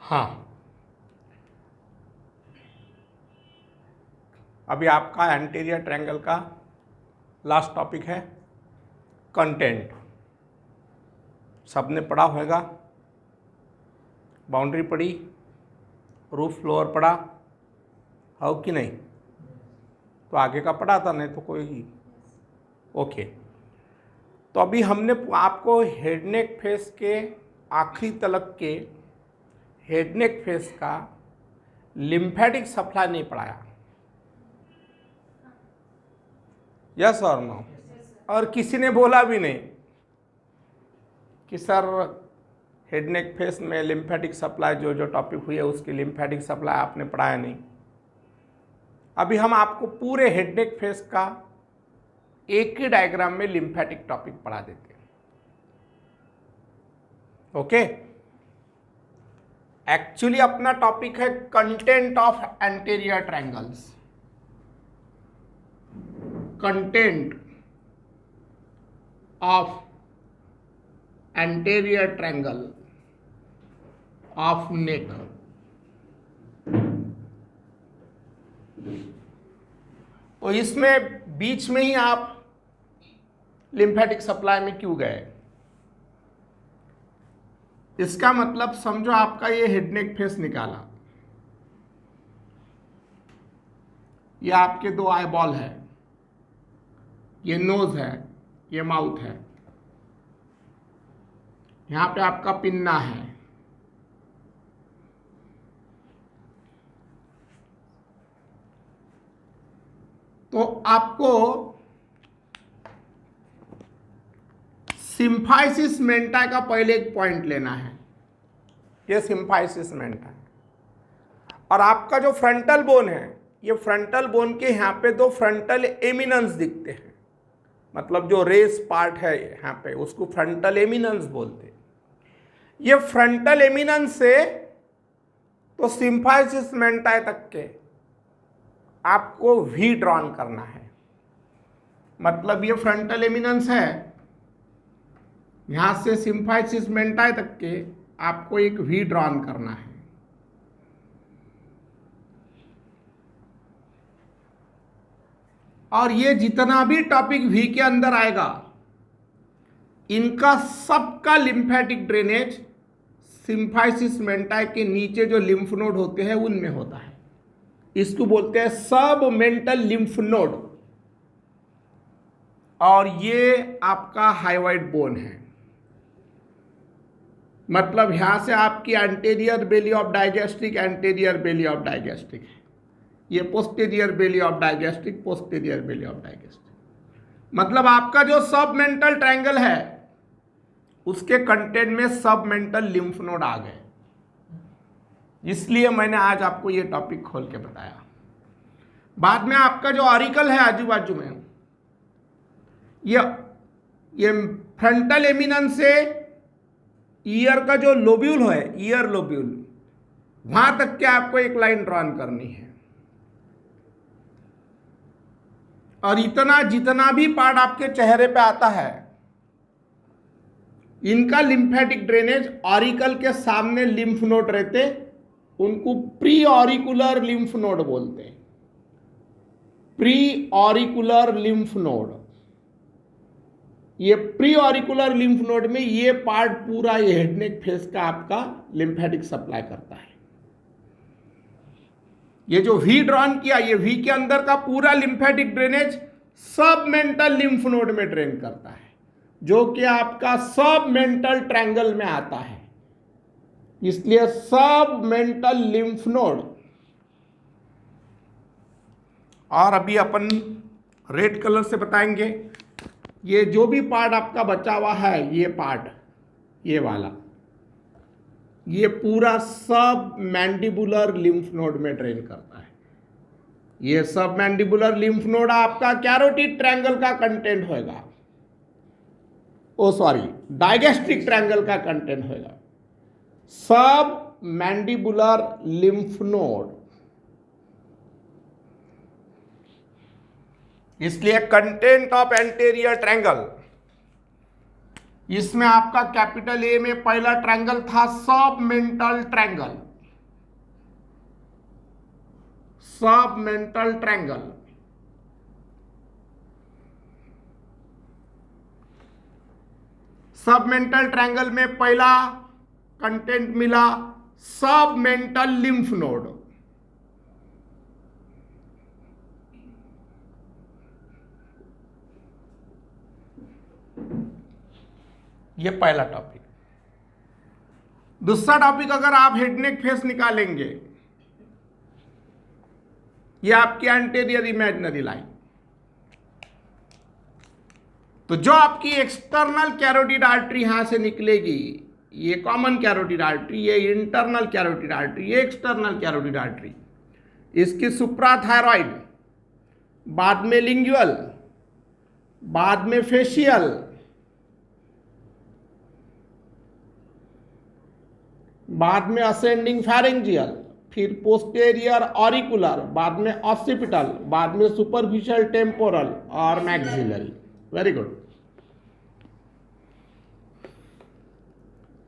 हाँ, अभी आपका एंटीरियर ट्रायंगल का लास्ट टॉपिक है कंटेंट। सबने पढ़ा होगा, बाउंड्री पढ़ी, रूफ फ्लोर पढ़ा हो कि नहीं? तो आगे का पढ़ा था, नहीं तो कोई ओके। तो अभी हमने आपको हेड नेक फेस के आखिरी तलक के हेड नेक फेस का लिम्फेटिक सप्लाई नहीं पढ़ाया। यस और नो? और किसी ने बोला भी नहीं कि सर हेड नेक फेस में लिम्फेटिक सप्लाई जो टॉपिक हुई है उसकी लिम्फेटिक सप्लाई आपने पढ़ाया नहीं। अभी हम आपको पूरे हेड नेक फेस का एक ही डायग्राम में लिम्फेटिक टॉपिक पढ़ा देते हैं। ओके, एक्चुअली अपना टॉपिक है content of anterior triangles. Content of anterior triangle of neck. तो इसमें बीच में ही आप लिम्फेटिक सप्लाई में क्यों गए? इसका मतलब समझो आपका ये हेड नेक फेस निकाला, ये आपके दो आई बॉल है, ये नोज है, ये माउथ है, यहां पे आपका पिन्ना है। तो आपको सिम्फाइसिस मेंटा का पहले एक पॉइंट लेना है, ये सिम्फाइसिस मेंटा है। और आपका जो फ्रंटल बोन है, ये फ्रंटल बोन के यहाँ पे दो फ्रंटल एमिनेंस दिखते हैं, मतलब जो रेस पार्ट है यहाँ पे उसको फ्रंटल एमिनेंस बोलते हैं। ये फ्रंटल एमिनेंस से तो सिम्फाइसिस मेंटा तक के आपको वी ड्रॉन करना है। मतलब ये फ्रंटल एमिनेंस है, यहां से सिम्फाइसिस मेंटा तक के आपको एक वी ड्रॉन करना है। और ये जितना भी टॉपिक वी के अंदर आएगा, इनका सबका लिम्फेटिक ड्रेनेज सिम्फाइसिस मेंटा के नीचे जो लिम्फ नोड होते हैं उनमें होता है। इसको बोलते हैं सब मेंटल लिम्फ नोड। और ये आपका हाइवाइड बोन है, मतलब यहां से आपकी anterior belly of digastric, anterior belly of digastric है, ये posterior belly of digastric, posterior belly of digastric. मतलब आपका जो सब मेंटल ट्रायंगल है उसके कंटेंट में सब मेंटल लिम्फ नोड आ गए। इसलिए मैंने आज आपको ये टॉपिक खोल के बताया। बाद में आपका जो ऑरिकल है आजू बाजू में, ये फ्रंटल एमिनेंस से ईयर का जो लोब्यूल है, ईयर लोब्यूल, वहां तक के आपको एक लाइन ड्रॉन करनी है। और इतना जितना भी पार्ट आपके चेहरे पे आता है, इनका लिम्फेटिक ड्रेनेज ऑरिकल के सामने लिम्फ नोड रहते, उनको प्री ऑरिकुलर लिम्फ नोड बोलते हैं। प्री ऑरिकुलर लिम्फ नोड, ये प्री ऑरिकुलर लिम्फ नोड में ये पार्ट पूरा ये हेड नेक फेस का आपका लिम्फेटिक सप्लाई करता है। ये जो वी ड्रॉन किया, ये वी के अंदर का पूरा लिम्फेटिक ड्रेनेज सब मेंटल लिम्फ नोड में ड्रेन करता है, जो कि आपका सब मेंटल ट्रायंगल में आता है। इसलिए सब मेंटल लिम्फ नोड। और अभी अपन रेड कलर से बताएंगे, ये जो भी पार्ट आपका बचा हुआ है, ये पार्ट, ये वाला, ये पूरा सब मैंडिबुलर लिम्फ नोड में ड्रेन करता है। ये सब मैंडिबुलर लिम्फ नोड आपका कैरोटिड ट्रायंगल का कंटेंट होगा, डाइगेस्ट्रिक ट्रायंगल का कंटेंट होगा। सब मैंडिबुलर लिम्फ नोड, इसलिए कंटेंट ऑफ एंटीरियर ट्रायंगल, इसमें आपका कैपिटल ए में पहला ट्रायंगल था सब mental triangle. Submental triangle. Submental triangle में पहला कंटेंट मिला सबमेंटल लिम्फ नोड। ये पहला टॉपिक। दूसरा टॉपिक, अगर आप हेड नेक फेस निकालेंगे, ये आपकी एंटीरियर इमेजिनरी लाइन, तो जो आपकी एक्सटर्नल कैरोटिड आर्टरी यहां से निकलेगी, ये कॉमन कैरोटिड आर्टरी, ये इंटरनल कैरोटिड आर्टरी, ये एक्सटर्नल कैरोटिड आर्टरी, इसकी सुप्राथायरॉइड, बाद में लिंगुअल, बाद में फेशियल, बाद में असेंडिंग फैरिंजियल, फिर पोस्टेरियर ऑरिकुलर, बाद में ऑसिपिटल, बाद में सुपरफिशियल टेम्पोरल और मैक्सिलरी। Very good.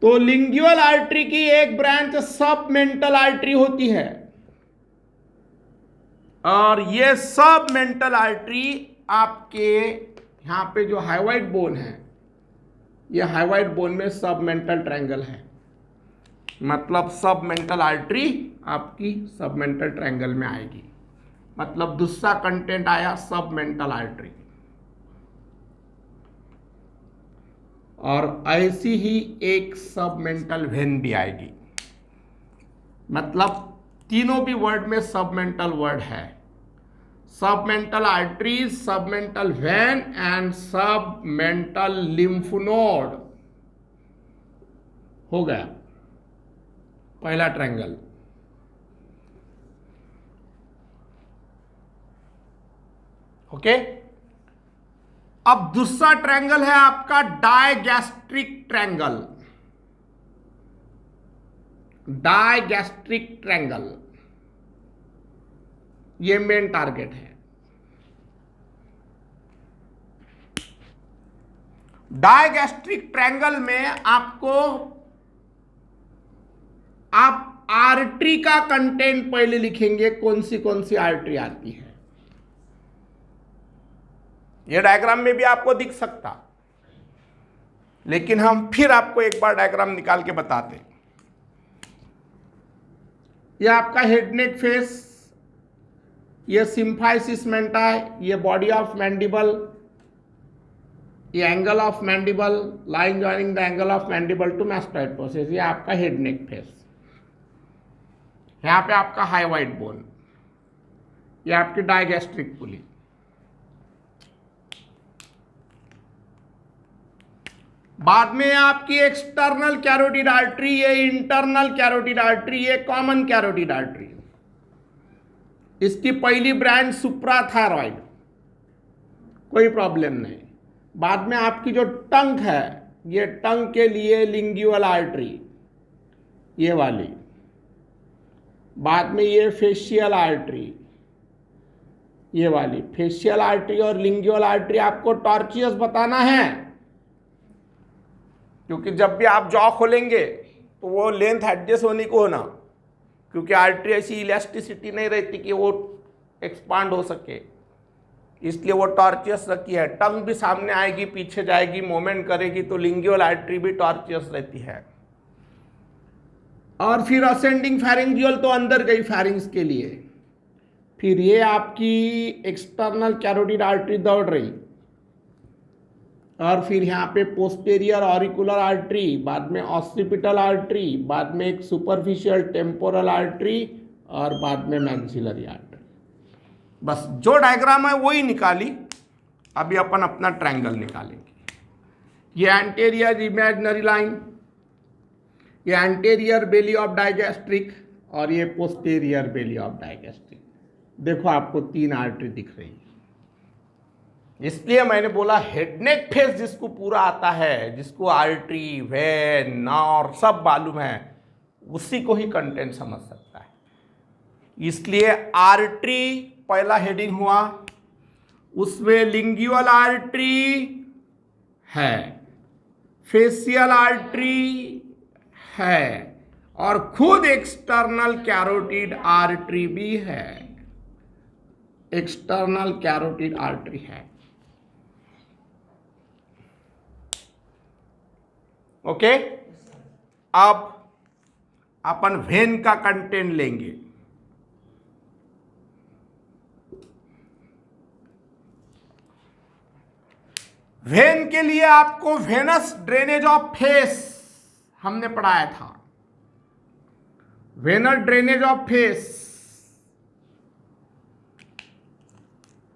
तो लिंगुअल आर्टरी की एक ब्रांच सबमेंटल आर्टरी होती है, और ये सबमेंटल आर्टरी आपके यहां पे जो हाइवाइड बोन है, ये हाइवाइड बोन में सबमेंटल ट्रायंगल है, मतलब सबमेंटल आर्टरी आपकी सबमेंटल ट्रायंगल में आएगी, मतलब दूसरा कंटेंट आया सबमेंटल आर्टरी। और ऐसी ही एक सबमेंटल वेन भी आएगी, मतलब तीनों भी वर्ड में सबमेंटल वर्ड है, submental artery, submental when and submental lymph node. हो गया पहला ट्रायंगल। ओके, अब दूसरा ट्रायंगल है आपका डायगैस्ट्रिक ट्रायंगल। डायगैस्ट्रिक ट्रायंगल ये मेन टारगेट है। डायगैस्ट्रिक ट्रायंगल में आपको आप आर्टरी का कंटेंट पहले लिखेंगे, कौन सी आर्टरी आती है। ये डायग्राम में भी आपको दिख सकता, लेकिन हम फिर आपको एक बार डायग्राम निकाल के बताते। ये आपका हेड नेक फेस, ये सिम्फाइसिस मेंटाई, ये बॉडी ऑफ मैंडिबल, ये angle of mandible, line joining the angle of mandible to mastoid process, ये आपका हेड नेक फेस। यहां पे आपका हाइवाइड बोन, ये आपकी डायगैस्ट्रिक पुली। बाद में आपकी एक्सटर्नल कैरोटिड आर्टरी, ये इंटरनल कैरोटिड आर्टरी, ये कॉमन कैरोटिड आर्टरी। इसकी पहली ब्रांच सुप्राथायरॉइड, कोई प्रॉब्लम नहीं। बाद में आपकी जो टंग है, ये टंग के लिए लिंगुअल आर्टरी, ये वाली। बाद में ये फेशियल आर्टरी, ये वाली। फेशियल आर्टरी और लिंगुअल आर्टरी आपको टॉर्चियस बताना है, क्योंकि जब भी आप जॉ खोलेंगे तो वो लेंथ एडजस्ट होने को होना, क्योंकि आर्टरी ऐसी इलास्टिसिटी नहीं रहती कि वो एक्सपांड हो सके, इसलिए वो टॉर्चियस रखी है। टंग भी सामने आएगी, पीछे जाएगी, मूवमेंट करेगी, तो लिंगुअल आर्टरी भी टॉर्चियस रहती है। और फिर असेंडिंग फैरिंजियल तो अंदर गई फैरिंग्स के लिए। फिर ये आपकी एक्सटर्नल कैरोटिड आर्टरी दौड़ रही, और फिर यहाँ पे पोस्टेरियर ऑरिकुलर आर्टरी, बाद में ऑसिपिटल आर्टरी, बाद में एक सुपरफिशियल टेम्पोरल आर्टरी, और बाद में मैक्सिलरी आर्टरी। बस जो डायग्राम है वही निकाली। अभी अपन अपना ट्रायंगल निकालेंगे। ये एंटीरियर इमेजिनरी लाइन, ये एंटीरियर बेली ऑफ डायगैस्ट्रिक, और ये पोस्टेरियर बेली ऑफ डायगैस्ट्रिक। देखो आपको तीन आर्टरी दिख रही है। इसलिए मैंने बोला हेड नेक फेस जिसको पूरा आता है, जिसको आर्टरी, वेन, नर्व सब मालूम है, उसी को ही कंटेंट समझ सकता है। इसलिए आर्टरी पहला हेडिंग हुआ, उसमें लिंगुअल आर्टरी है, फेशियल आर्टरी है, और खुद एक्सटर्नल कैरोटिड आर्टरी भी है। एक्सटर्नल कैरोटिड आर्टरी है। ओके, अब अपन वेन का कंटेंट लेंगे। वेन के लिए आपको वेनस ड्रेनेज ऑफ फेस हमने पढ़ाया था। Venous drainage of face,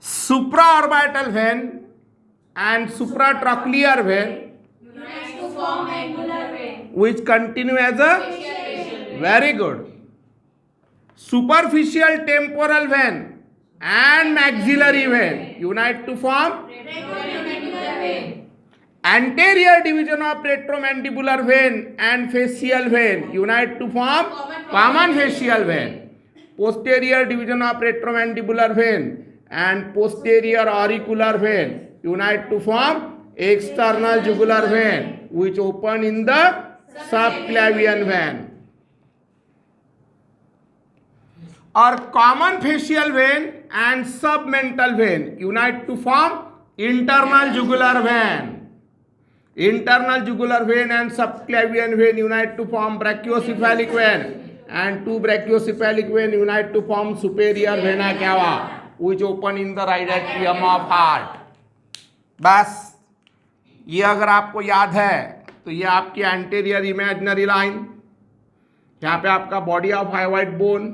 supra orbital vein and supratrochlear vein which continue as a very good superficial temporal vein and maxillary vein unite to form anterior division of retromandibular vein and facial vein unite to form common facial vein, posterior division of retromandibular vein and posterior auricular vein unite to form external jugular vein which open in the subclavian vein, और common facial vein and submental vein unite to form internal jugular vein, internal jugular vein and subclavian vein unite to form brachiocephalic vein and two brachiocephalic vein unite to form superior vena cava which open in the right atrium of heart. बस ये अगर आपको याद है तो ये आपकी anterior imaginary line, यहाँ पे आपका बॉडी ऑफ हाइवाइट बोन,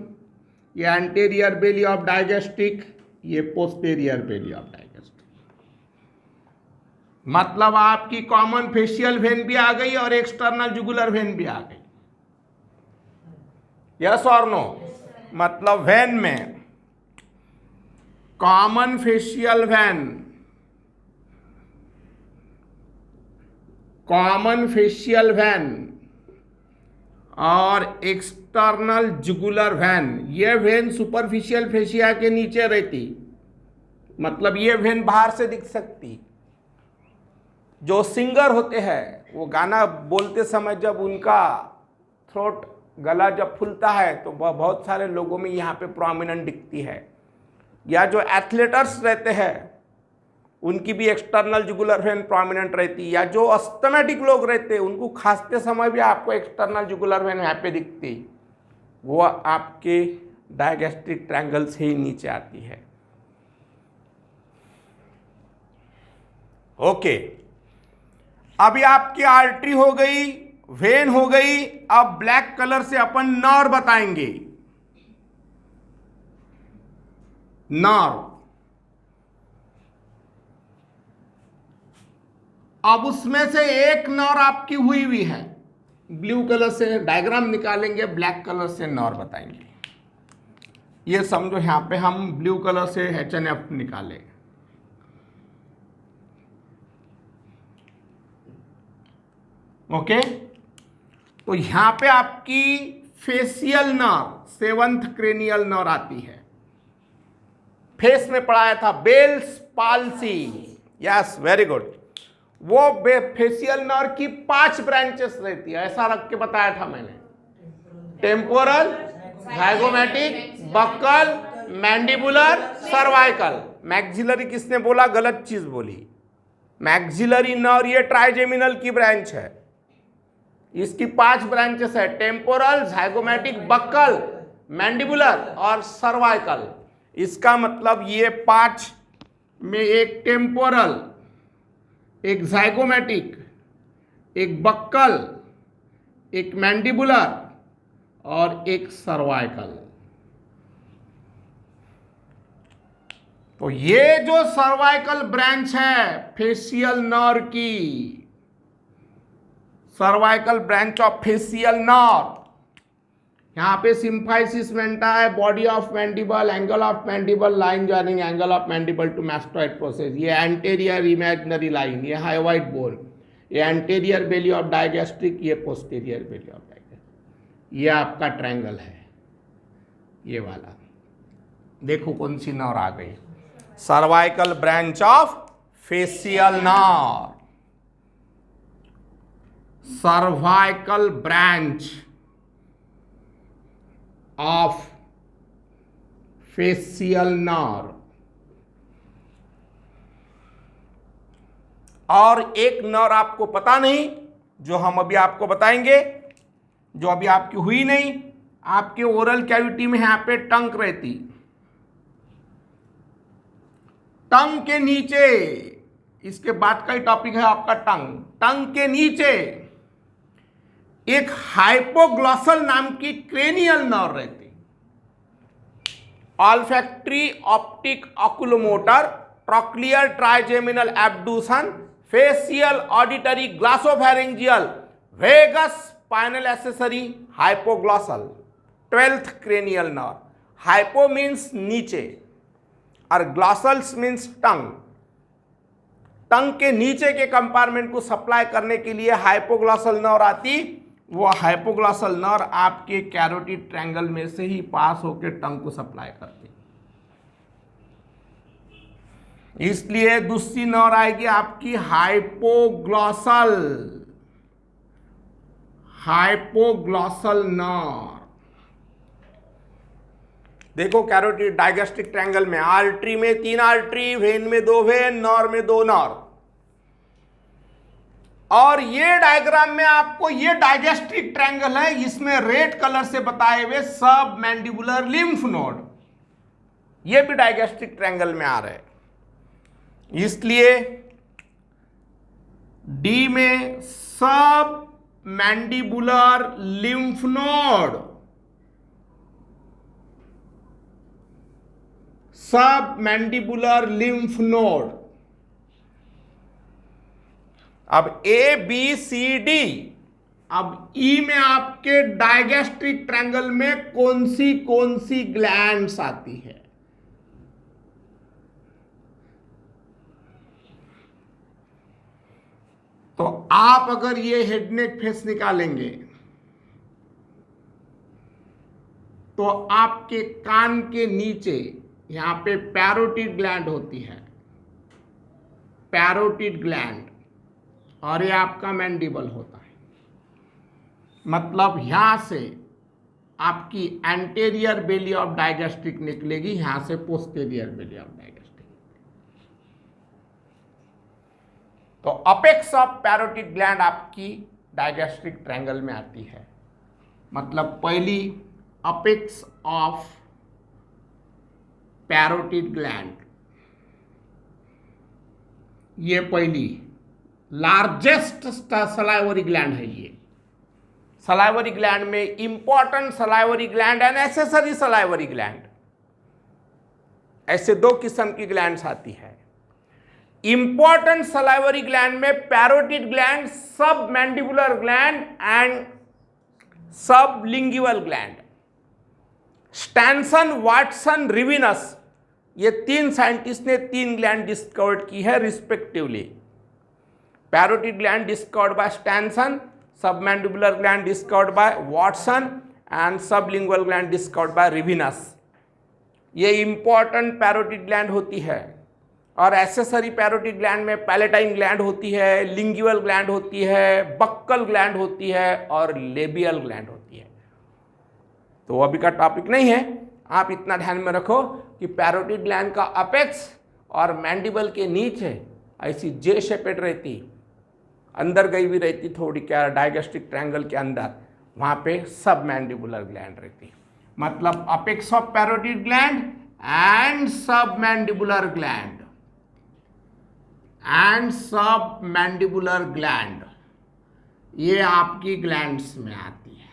ये एंटीरियर बेली ऑफ डाइजेस्टिक, ये पोस्टेरियर बेली ऑफ डाइजेस्टिक। मतलब आपकी कॉमन फेशियल वेन भी आ गई और एक्सटर्नल जुगुलर वेन भी आ गई। यस और नो? मतलब वेन में common facial when, common facial when और एक्सटर्नल जुगुलर वेन, ये वेन सुपरफिशियल फेशिया के नीचे रहती, मतलब ये वेन बाहर से दिख सकती। जो सिंगर होते हैं वो गाना बोलते समय जब उनका थ्रोट गला जब फूलता है तो बहुत सारे लोगों में यहाँ पे प्रोमिनेंट दिखती है। या जो एथलेटर्स रहते हैं उनकी भी एक्सटर्नल जुगुलर वेन प्रोमिनेंट रहती, या जो अस्थमेटिक लोग रहते हैं उनको खांसते समय भी आपको एक्सटर्नल जुगुलर वेन यहाँ पे दिखती, वो आपके डायगेस्ट्रिक ट्रायंगल से ही नीचे आती है। ओके, अभी आपकी आर्टरी हो गई, वेन हो गई। अब ब्लैक कलर से अपन नर्व बताएंगे। नर्व, अब उसमें से एक नर्व आपकी हुई है, ब्लू कलर से डायग्राम निकालेंगे, ब्लैक कलर से नर्व बताएंगे। ये समझो यहां पे हम ब्लू कलर से HNF निकाले। ओके, तो यहां पे आपकी facial nerve, seventh cranial nerve आती है। फेस में पढ़ाया था Bell's palsy, yes very good. वो फेशियल नर्व की 5 ब्रांचेस रहती है, ऐसा रख के बताया था मैंने। Temporal, zygomatic, buccal, mandibular, cervical. Maxillary किसने बोला? गलत चीज बोली। मैक्सिलरी नर्व ये ट्राइजेमिनल की ब्रांच है, इसकी 5 ब्रांचेस है, टेम्पोरल, जाइगोमैटिक, बक्कल, मैंडिबुलर और सर्वाइकल। इसका मतलब ये 5 में एक टेम्पोरल, एक जाइगोमैटिक, एक बक्कल, एक मैंडिबुलर और एक सर्वाइकल। तो ये जो सर्वाइकल ब्रांच है फेशियल नर्व की, cervical branch of facial nerve, यहाँ पे सिम्फाइसिस मेंटा है, body of mandible, angle of mandible, line joining angle of mandible to mastoid process, ये एंटीरियर इमेजिनरी लाइन, ये हाइवाइट बोन, ये एंटीरियर बेली ऑफ डाइगेस्ट्रिक, ये posterior belly of digastric. ये आपका triangle है, ये वाला। देखो कौन सी नर्व आ गई, cervical branch of facial nerve, cervical branch of facial nerve। और एक नर्व आपको पता नहीं, जो हम अभी आपको बताएंगे, जो अभी आपकी हुई नहीं। आपके ओरल कैविटी में यहां पे टंग रहती, टंग के नीचे, इसके बाद का ही टॉपिक है आपका टंग। टंग के नीचे एक हाइपोग्लॉसल नाम की क्रेनियल नर्व रहती, olfactory, optic, oculomotor, trochlear, trigeminal abducens, facial, auditory, glossopharyngeal, vagus, spinal accessory, hypoglossal, 12th cranial nerve. Hypo means नीचे और ग्लॉसल्स मीन्स टंग। टंग के नीचे के कंपार्टमेंट को सप्लाई करने के लिए हाइपोग्लॉसल नर्व आती। वो हाइपोग्लॉसल नर्व आपके कैरोटिड ट्रायंगल में से ही पास होकर टंग को सप्लाई करती। इसलिए दूसरी नर्व आएगी आपकी हाइपोग्लॉसल, हाइपोग्लॉसल नर्व। देखो कैरोटिड डाइगेस्टिक ट्रायंगल में आर्टरी में 3 आर्टरी, वेन में 2 वेन, नर्व में 2 नर्व। और ये डायग्राम में आपको ये डाइगेस्टिक ट्रायंगल है, इसमें रेड कलर से बताए हुए सब मैंडिबुलर लिम्फ नोड, ये भी डाइगेस्टिक ट्रायंगल में आ रहे हैं। इसलिए डी में सब मैंडिबुलर लिम्फ नोड, सब मैंडिबुलर लिम्फ नोड। अब ए बी सी डी, अब ई में आपके डाइगेस्ट्रिक ट्रायंगल में कौन सी ग्लैंड्स आती है? तो आप अगर ये हेड नेक फेस निकालेंगे तो आपके कान के नीचे यहां पे पैरोटिड ग्लैंड होती है, पैरोटिड ग्लैंड, और ये आपका मैंडिबल होता है। मतलब यहां से आपकी एंटेरियर बेली ऑफ डाइगेस्ट्रिक निकलेगी, यहां से पोस्टेरियर बेली ऑफ डाइगेस्ट्रिक। तो अपेक्स ऑफ पैरोटिड ग्लैंड आपकी डाइगेस्ट्रिक ट्रायंगल में आती है। मतलब पहली अपेक्स ऑफ पैरोटिड ग्लैंड, ये पहली लार्जेस्ट सलाइवरी ग्लैंड है। ये सलाइवरी ग्लैंड में important salivary gland and accessory salivary gland, ऐसे 2 किस्म की ग्लैंड्स आती है। इंपॉर्टेंट सलाइवरी ग्लैंड में parotid gland, submandibular gland and sublingual gland. Stensen, Watson, Rivinus, ये 3 साइंटिस्ट ने 3 ग्लैंड डिस्कवर्ड की है respectively. Parotid gland discovered by Stensen, submandibular gland discovered by Watson and sublingual gland discovered by Rivinus. ये important parotid gland होती है। और accessory parotid gland में palatine gland होती है, लिंगुअल ग्लैंड होती है, बक्कल ग्लैंड होती है और लेबियल ग्लैंड होती है। तो वो अभी का टॉपिक नहीं है, आप इतना ध्यान में रखो कि पैरोटिड ग्लैंड का अपेक्स और मैंडिबल के नीचे ऐसी जे शेपेड रहती, अंदर गई भी रहती थोड़ी, क्या डाइगेस्ट्रिक ट्रायंगल के अंदर, वहाँ पे सब मैंडिबुलर ग्लैंड रहती। मतलब apex of parotid gland and सब मैंडिबुलर ग्लैंड एंड सब मैंडिबुलर ग्लैंड, ये आपकी ग्लैंड्स में आती है।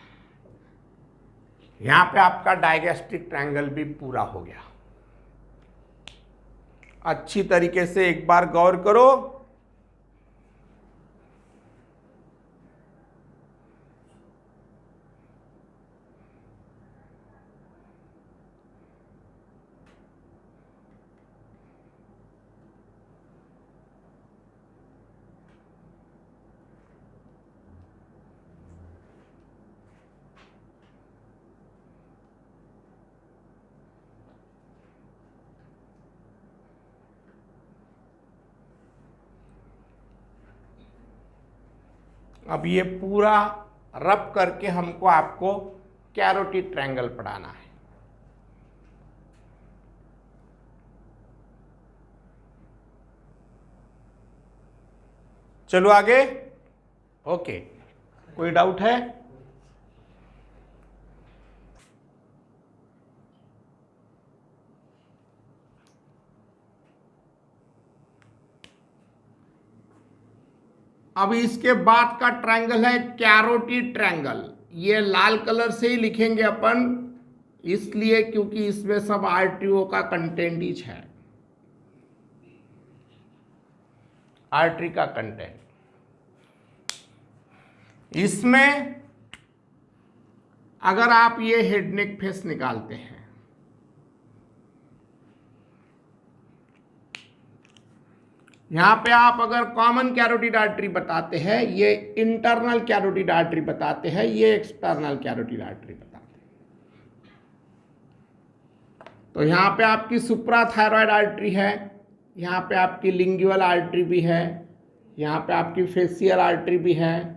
यहां पे आपका डाइगेस्ट्रिक ट्रायंगल भी पूरा हो गया। अच्छी तरीके से एक बार गौर करो। अब ये पूरा रब करके हमको आपको कैरोटिड ट्रायंगल पढ़ाना है। चलो आगे। ओके, कोई डाउट है? अब इसके बाद का ट्रायंगल है कैरोटिड ट्रायंगल। ये लाल कलर से ही लिखेंगे अपन, इसलिए क्योंकि इसमें सब आर्टरीओ का कंटेंट ही है, आर्टरी का कंटेंट। इसमें अगर आप ये हेड नेक फेस निकालते हैं, यहां पे आप अगर कॉमन कैरोटिड आर्टरी बताते हैं, ये इंटरनल कैरोटिड आर्टरी बताते हैं, ये एक्सटर्नल कैरोटिड आर्टरी बताते हैं। तो यहां पे आपकी सुप्राथायरॉयड आर्टरी है, यहां पे आपकी लिंगुअल आर्टरी भी है, यहां पे आपकी फेशियल आर्टरी भी है।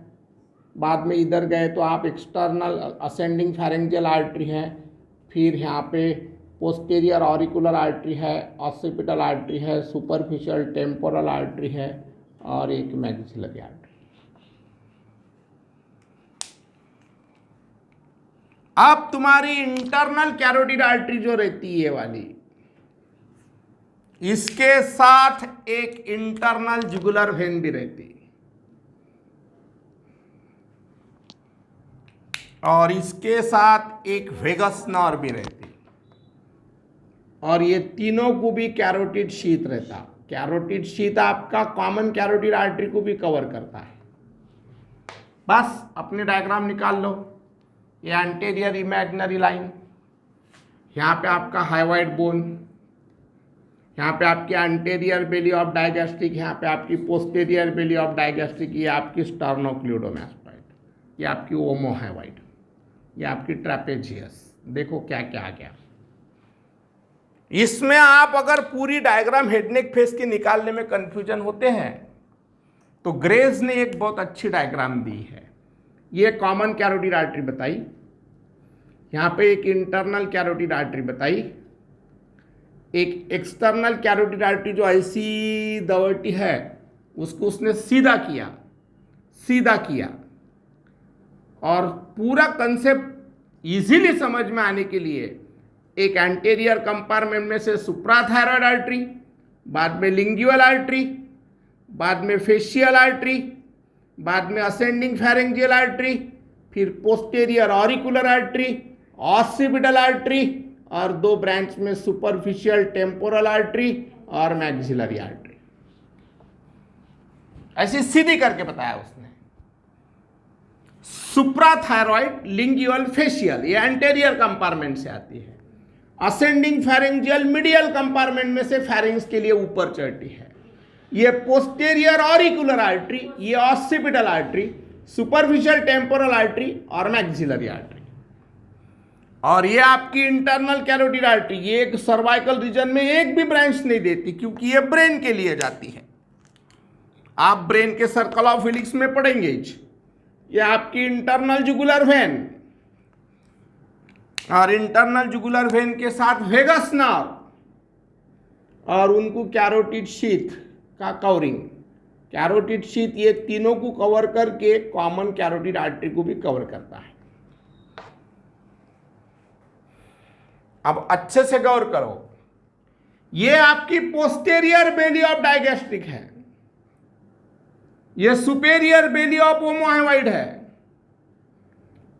बाद में इधर गए तो आप एक्सटर्नल असेंडिंग फेरेंजियल आर्टरी है, फिर यहाँ पे पोस्टीरियर ऑरिकुलर आर्टरी है, ऑक्सीपिटल आर्टरी है, सुपरफिशियल टेम्पोरल आर्टरी है और एक मैक्सिलरी आर्टरी। अब तुम्हारी इंटरनल कैरोटिड आर्टरी जो रहती है ये वाली, इसके साथ एक इंटरनल जुगुलर वेन भी रहती है और इसके साथ एक वेगस नर्व भी रहती है और ये तीनों को भी कैरोटिड शीथ रहता। कैरोटिड शीथ आपका कॉमन कैरोटिड आर्टरी को भी कवर करता है। बस अपने डायग्राम निकाल लो। ये एंटीरियर इमेजिनरी लाइन, यहाँ पे आपका हाइवाइड बोन, यहाँ पे आपकी एंटीरियर बेली ऑफ डायगैस्ट्रिक, यहाँ पे आपकी पोस्टीरियर बेली ऑफ डायगैस्ट्रिक, ये आपकी स्टर्नोक्लियोडोमास्टॉइड, ये आपकी ओमोहाइवाइड, ये आपकी ट्रेपेजियस। देखो क्या क्या आ गया। इसमें आप अगर पूरी डायग्राम हेड नेक फेस की निकालने में कंफ्यूजन होते हैं तो ग्रेज ने एक बहुत अच्छी डायग्राम दी है। ये कॉमन कैरोटिड आर्टरी बताई, यहाँ पे एक इंटरनल कैरोटिड आर्टरी बताई, एक एक्सटर्नल कैरोटिड आर्टरी जो ऐसी दवटी है उसको उसने सीधा किया और पूरा कंसेप्ट इजीली समझ में आने के लिए एक एंटीरियर कंपार्टमेंट में से सुप्राथायरॉयड आर्टरी, बाद में लिंगुअल आर्टरी, बाद में फेशियल आर्टरी, बाद में असेंडिंग फेरेंजियल आर्टरी, फिर posterior auricular artery, occipital artery और दो ब्रांच में सुपरफिशियल टेम्पोरल आर्टरी और मैक्सिलरी आर्टरी। ऐसी सीधी करके बताया उसने। सुप्राथायरॉयड, लिंगुअल, फेशियल ये एंटीरियर कंपार्टमेंट से आती है। असेंडिंग फेरेंजियल मीडियल कंपार्टमेंट में से फेरिंग्स के लिए ऊपर चढ़ती है। ये पोस्टीरियर ऑरिकुलर आर्टरी, ये occipital artery, superficial temporal artery और मैक्सिलरी आर्टरी। और ये आपकी इंटरनल कैरोटिड आर्टरी, ये एक सर्वाइकल रीजन में एक भी ब्रांच नहीं देती क्योंकि ये ब्रेन के लिए जाती है। आप ब्रेन के सर्कल ऑफ हेलिक्स में पढ़ेंगे। ये आपकी इंटरनल जुगुलर वेन और इंटरनल जुगुलर वेन के साथ वेगस नर्व और उनको कैरोटिड शीथ का कवरिंग। कैरोटिड शीथ ये तीनों को कवर करके कॉमन कैरोटिड आर्टरी को भी कवर करता है। अब अच्छे से गौर करो, ये आपकी पोस्टीरियर बेली ऑफ डायगैस्ट्रिक है, ये सुपेरियर बेली ऑफ ओमोहाइवाइड है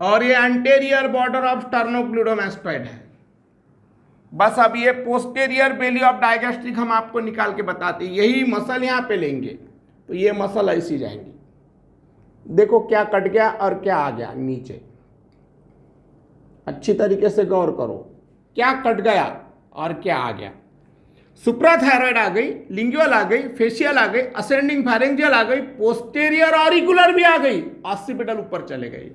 और ये एंटीरियर बॉर्डर ऑफ स्टर्नोक्लियोडोमास्टॉइड है। बस अब ये पोस्टीरियर बेली ऑफ डायगैस्ट्रिक हम आपको निकाल के बताते हैं। यही मसल यहां पे लेंगे तो ये मसल ऐसी जाएंगी। देखो क्या कट गया और क्या आ गया नीचे। अच्छी तरीके से गौर करो, क्या कट गया और क्या आ गया। सुप्राथायरॉयड आ गई, लिंगुअल आ गई, फेशियल आ गई, असेंडिंग फेरेंजियल आ गई, पोस्टीरियर ऑरिकुलर भी आ गई, ऑक्सीपिटल ऊपर चले गए।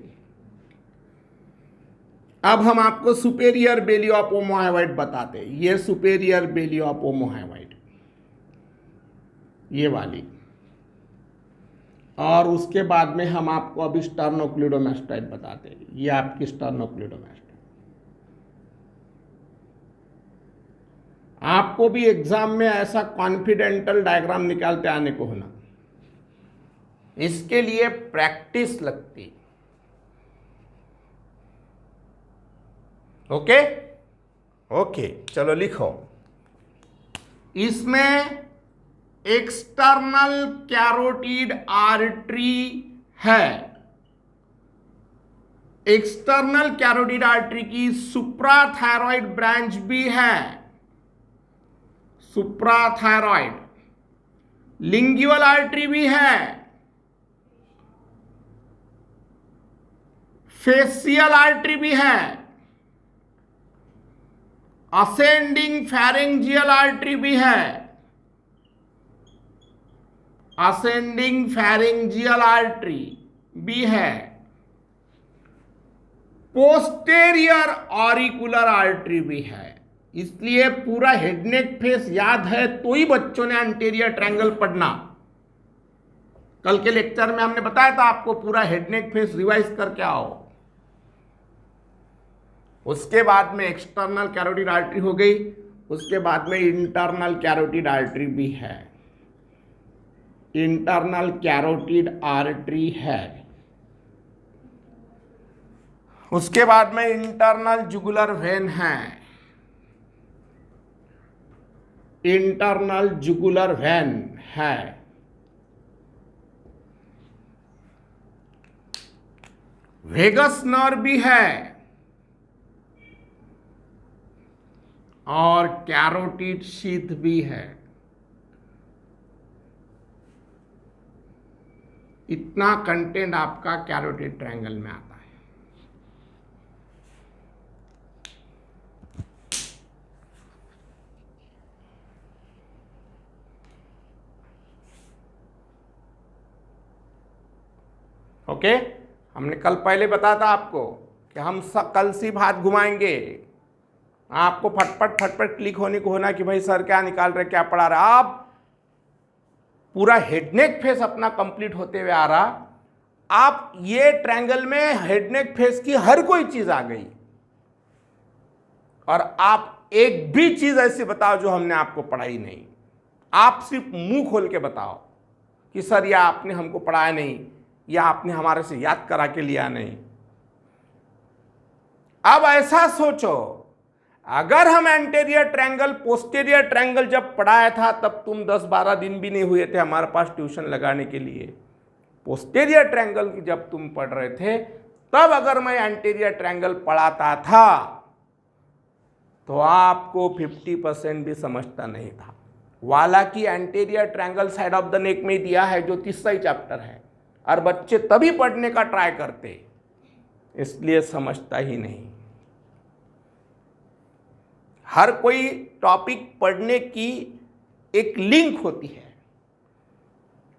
अब हम आपको सुपेरियर बेली ऑफ ओमोहाइवाइड बताते हैं। ये सुपेरियर बेली ऑफ ओमोहाइवाइड, ये वाली, और उसके बाद में हम आपको अभी स्टर्नोक्लियोडोमास्टॉइड बताते हैं। ये आपकी स्टर्नोक्लियोडोमास्टॉइड। आपको भी एग्जाम में ऐसा कॉन्फिडेंटल डायग्राम निकालते आने को होना। इसके लिए प्रैक्टिस लगती। ओके ओके, चलो लिखो। इसमें एक्सटर्नल कैरोटिड आर्टरी है। एक्सटर्नल कैरोटिड आर्टरी की सुप्राथायरॉइड ब्रांच भी है, सुप्राथायरॉइड। लिंगुअल आर्टरी भी है, फेशियल आर्टरी भी है, असेंडिंग फेरेंजियल आर्टरी भी है, असेंडिंग फेरेंजियल आर्टरी भी है, पोस्टेरियर ऑरिकुलर आर्टरी भी है। इसलिए पूरा हेड नेक फेस याद है तो ही बच्चों ने एंटीरियर ट्रायंगल पढ़ना। कल के लेक्चर में हमने बताया था आपको पूरा हेड नेक फेस रिवाइज करके आओ। उसके बाद में एक्सटर्नल कैरोटिड आर्टरी हो गई, उसके बाद में इंटरनल कैरोटिड आर्टरी भी है, इंटरनल कैरोटिड आर्टरी है। उसके बाद में इंटरनल जुगुलर वेन है, इंटरनल जुगुलर वेन है। वेगस नर्व भी है और कैरोटिड शीथ भी है। इतना कंटेंट आपका कैरोटिड ट्रायंगल में आता है। ओके, हमने कल पहले बताया था आपको कि हम कल सिर्फ हाथ घुमाएंगे, आपको फटफट फटफट क्लिक होने को होना कि भाई सर क्या निकाल रहे, क्या पढ़ा रहा। आप पूरा हेड नेक फेस अपना कंप्लीट होते हुए आ रहा, आप ये ट्रायंगल में हेड नेक फेस की हर कोई चीज आ गई, और आप एक भी चीज ऐसी बताओ जो हमने आपको पढ़ाई नहीं। आप सिर्फ मुंह खोल के बताओ कि सर यह आपने हमको पढ़ाया नहीं, या आपने हमारे से याद करा के लिया नहीं। अब ऐसा सोचो, अगर हम एंटीरियर ट्रायंगल पोस्टीरियर ट्रायंगल जब पढ़ाया था तब तुम 10-12 दिन भी नहीं हुए थे हमारे पास ट्यूशन लगाने के लिए। पोस्टीरियर ट्रायंगल की जब तुम पढ़ रहे थे तब अगर मैं एंटीरियर ट्रायंगल पढ़ाता था तो आपको 50% भी समझता नहीं था। हालांकि anterior triangle side of the neck में दिया है जो तीसरा ही चैप्टर है, और बच्चे तभी पढ़ने का ट्राई करते, इसलिए समझता ही नहीं। हर कोई टॉपिक पढ़ने की एक लिंक होती है,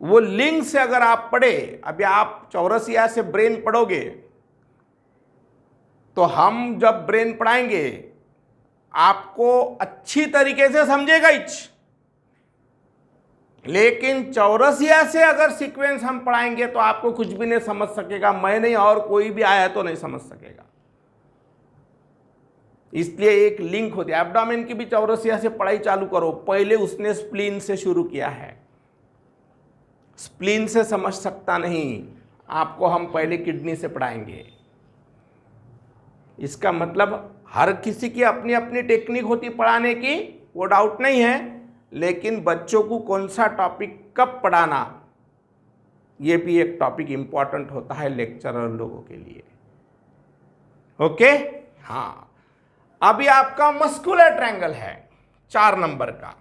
वो लिंक से अगर आप पढ़े, अभी आप चौरसिया से ब्रेन पढ़ोगे तो हम जब ब्रेन पढ़ाएंगे आपको अच्छी तरीके से समझेगा इच, लेकिन चौरसिया से अगर सीक्वेंस हम पढ़ाएंगे तो आपको कुछ भी नहीं समझ सकेगा, मैं नहीं और कोई भी आया तो नहीं समझ सकेगा। इसलिए एक लिंक होती है। एब्डोमेन की भी चौरसिया से पढ़ाई चालू करो, पहले उसने स्प्लीन से शुरू किया है, स्प्लीन से समझ सकता नहीं, आपको हम पहले किडनी से पढ़ाएंगे। इसका मतलब हर किसी की अपनी अपनी टेक्निक होती पढ़ाने की, वो डाउट नहीं है, लेकिन बच्चों को कौन सा टॉपिक कब पढ़ाना ये भी एक टॉपिक इंपॉर्टेंट होता है लेक्चरर लोगों के लिए। ओके, हाँ। अभी आपका मस्कुलर ट्रायंगल है 4 नंबर का।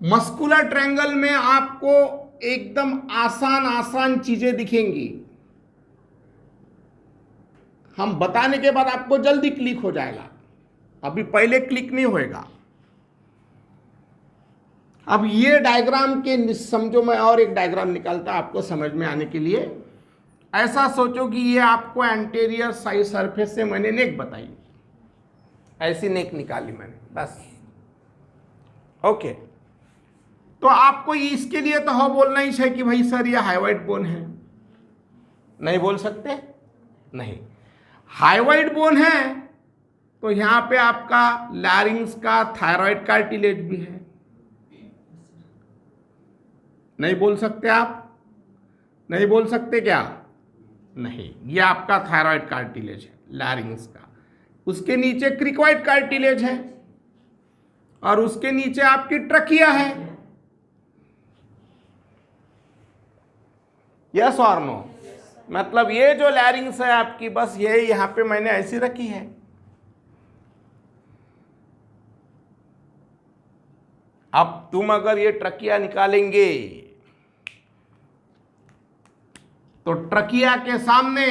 मस्कुलर ट्रायंगल में आपको एकदम आसान आसान चीजें दिखेंगी, हम बताने के बाद आपको जल्दी क्लिक हो जाएगा, अभी पहले क्लिक नहीं होएगा। अब ये डायग्राम के समझो, मैं और एक डायग्राम निकालता आपको समझ में आने के लिए। ऐसा सोचो कि ये आपको एंटीरियर साइड सरफेस से मैंने नेक बताई, ऐसी नेक निकाली मैंने, बस। ओके, तो आपको इसके लिए तो हाँ बोलना ही है कि भाई सर ये हाइवाइड बोन है, नहीं बोल सकते? नहीं, हाइवाइड बोन है तो यहां पे आपका लैरिंग्स का थायराइड कार्टिलेज भी है, नहीं बोल सकते आप? नहीं बोल सकते क्या? नहीं, ये आपका थायराइड कार्टिलेज है लैरिंग्स का। उसके नीचे क्रिकॉइड कार्टिलेज है और उसके नीचे आपकी ट्रकिया है। यस और नो? मतलब ये जो लैरिंग्स है आपकी, बस ये यहां पे मैंने ऐसी रखी है। अब तुम अगर ये ट्रकिया निकालेंगे तो ट्रकिया के सामने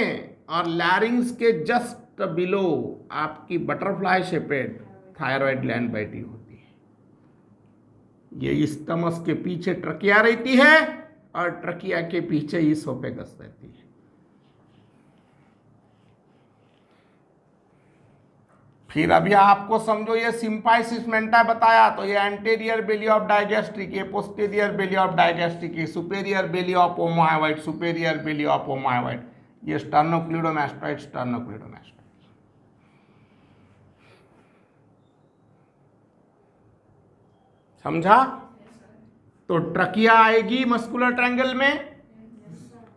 और लैरिंग्स के जस्ट बिलो आपकी बटरफ्लाई शेपेड थायराइड ग्लैंड बैठी होती है। ये स्टमस के पीछे ट्रकिया रहती है और ट्रकिया के पीछे इसोफेगस रहती है। फिर अभी आपको समझो, ये सिंपाइसिस मेंटा बताया तो ये एंटेरियर बेली ऑफ डाइगेस्ट्रिक, ये पोस्टीरियर बेली ऑफ डाइगेस्ट्रिक, ये superior belly of omohyoid, superior belly of omohyoid, ये स्टर्नोक्लिडोमास्टॉइड, स्टर्नोक्लिडोमास्टॉइड। समझा? तो ट्रकिया आएगी मस्कुलर ट्रायंगल में,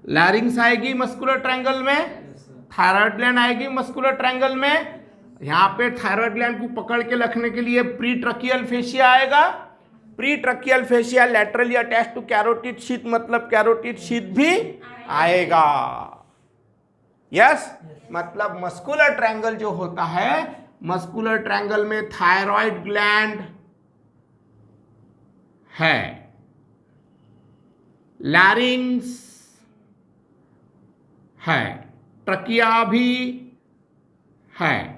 लैरिंग्स आएगी मस्कुलर ट्रायंगल में, थायराइड ग्लैंड आएगी मस्कुलर ट्रायंगल में। यहां पे थायराइड ग्लैंड को पकड़ के रखने के लिए प्री ट्रकियल फेशिया आएगा। Pretracheal fascia laterally attach to carotid sheath, मतलब कैरोटिड शीथ भी आएगा। यस? मतलब मस्कुलर ट्रायंगल जो होता है, मस्कुलर ट्रायंगल में थायराइड ग्लैंड है, लैरिंग्स है, ट्रकिया भी है,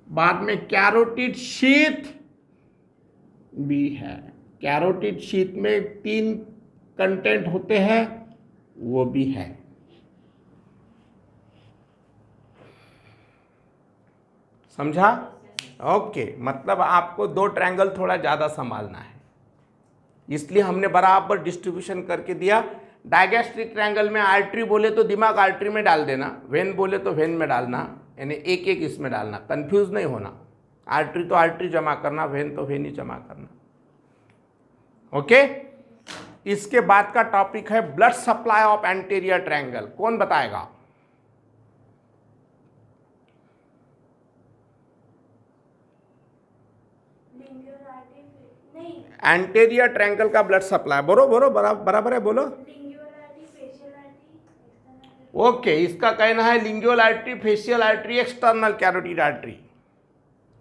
बाद में कैरोटिड शीथ भी है। कैरोटिड शीथ में 3 कंटेंट होते हैं, वो भी है। समझा? ओके, मतलब आपको 2 ट्रायंगल थोड़ा ज्यादा संभालना है, इसलिए हमने बराबर डिस्ट्रीब्यूशन करके दिया। डायगेस्ट्रिक ट्रायंगल में आर्टरी बोले तो दिमाग आर्टरी में डाल देना, वेन बोले तो वेन में डालना, यानी एक एक इसमें डालना, कंफ्यूज नहीं होना। आर्टरी तो आर्टरी जमा करना, वेन तो वेन ही जमा करना। ओके? इसके बाद का टॉपिक है blood supply of anterior triangle. कौन बताएगा? एंटीरियर ट्रायंगल का ब्लड सप्लाई बोलो बोलो, बराबर है, बोलो। ओके, इसका कहना है lingual artery, facial artery, external carotid artery,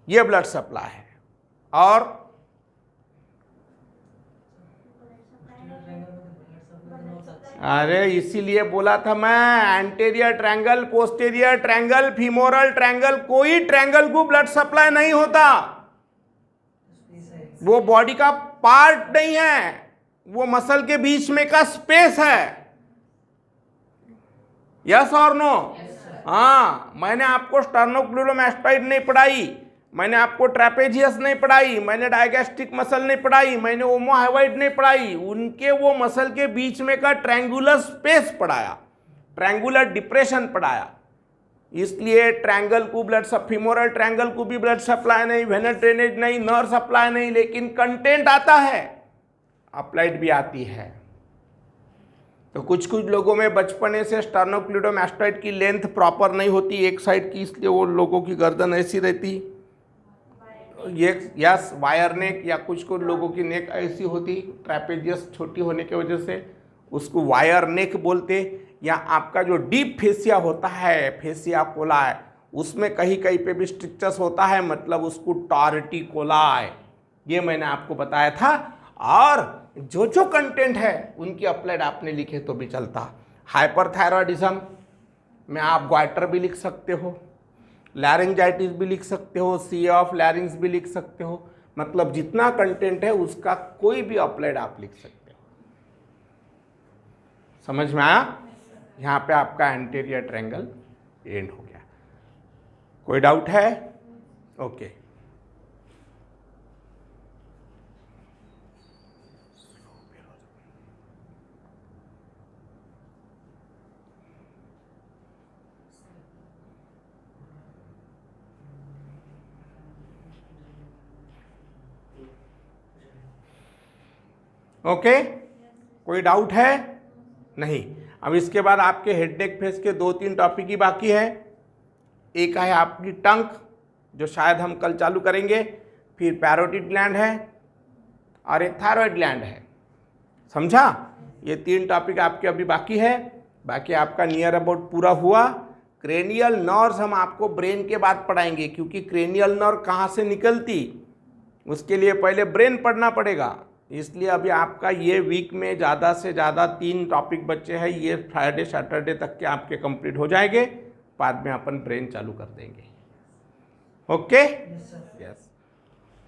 ये ब्लड सप्लाई है। और अरे इसीलिए बोला था मैं, anterior triangle, posterior triangle, femoral triangle, कोई ट्रायंगल को ब्लड सप्लाई नहीं होता। वो बॉडी का पार्ट नहीं है, वो मसल के बीच में का स्पेस है। यस और नो? हाँ, मैंने आपको स्टर्नोक्लिडोमास्टॉइड नहीं पढ़ाई, मैंने आपको ट्रेपेजियस नहीं पढ़ाई, मैंने डायगेस्ट्रिक मसल नहीं पढ़ाई, मैंने ओमोहाइवाइड नहीं पढ़ाई, उनके वो मसल के बीच में का ट्रायंगुलर स्पेस पढ़ाया, ट्रायंगुलर डिप्रेशन पढ़ाया। इसलिए ट्रायंगल को ब्लड फीमोरल ट्रायंगल को भी ब्लड सप्लाई नहीं, वेनस ड्रेनेज नहीं, नर्व सप्लाई नहीं, लेकिन कंटेंट आता है, अप्लाइड भी आती है। तो कुछ कुछ लोगों में बचपने से स्टर्नोक्लिडोमास्टॉइड की लेंथ प्रॉपर नहीं होती एक साइड की, इसलिए वो लोगों की गर्दन ऐसी रहती। ये यस, वायर नेक, या कुछ लोगों की नेक ऐसी होती, ट्रेपेजियस छोटी होने की वजह से उसको वायर नेक बोलते। या आपका जो डीप फेसिया होता है, फेसिया कोलाई, उसमें कहीं कहीं पे भी स्ट्रिक्चर्स होता है, मतलब उसको टॉर्टिकोलाई, ये मैंने आपको बताया था। और जो जो कंटेंट है उनकी अप्लाइड आपने लिखे तो भी चलता। हाइपरथायरॉयडिज्म में आप ग्वाइटर भी लिख सकते हो, लैरिंजाइटिस भी लिख सकते हो, सी ऑफ लैरिंग्स भी लिख सकते हो, मतलब जितना कंटेंट है उसका कोई भी अप्लाइड आप लिख सकते हो। समझ में आया? यहाँ पे आपका एंटीरियर ट्रायंगल एंड हो गया। कोई डाउट है? ओके। ओके, कोई डाउट है? नहीं। अब इसके बाद आपके हेड नेक फेस के 2-3 टॉपिक ही बाकी है। एक है आपकी टंग, जो शायद हम कल चालू करेंगे, फिर पैरोटिड ग्लैंड है और एक थायराइड ग्लैंड है। समझा? ये 3 टॉपिक आपके अभी बाकी है। बाकी आपका नियर अबाउट पूरा हुआ। क्रेनियल नर्व्स हम आपको ब्रेन के बाद पढ़ाएंगे, क्योंकि क्रेनियल नर्व कहाँ से निकलती उसके लिए पहले ब्रेन पढ़ना पड़ेगा। इसलिए अभी आपका ये वीक में ज़्यादा से ज़्यादा 3 टॉपिक बच्चे हैं। ये फ्राइडे सैटरडे तक के आपके कंप्लीट हो जाएंगे। बाद में अपन ब्रेन चालू कर देंगे। ओके? यस।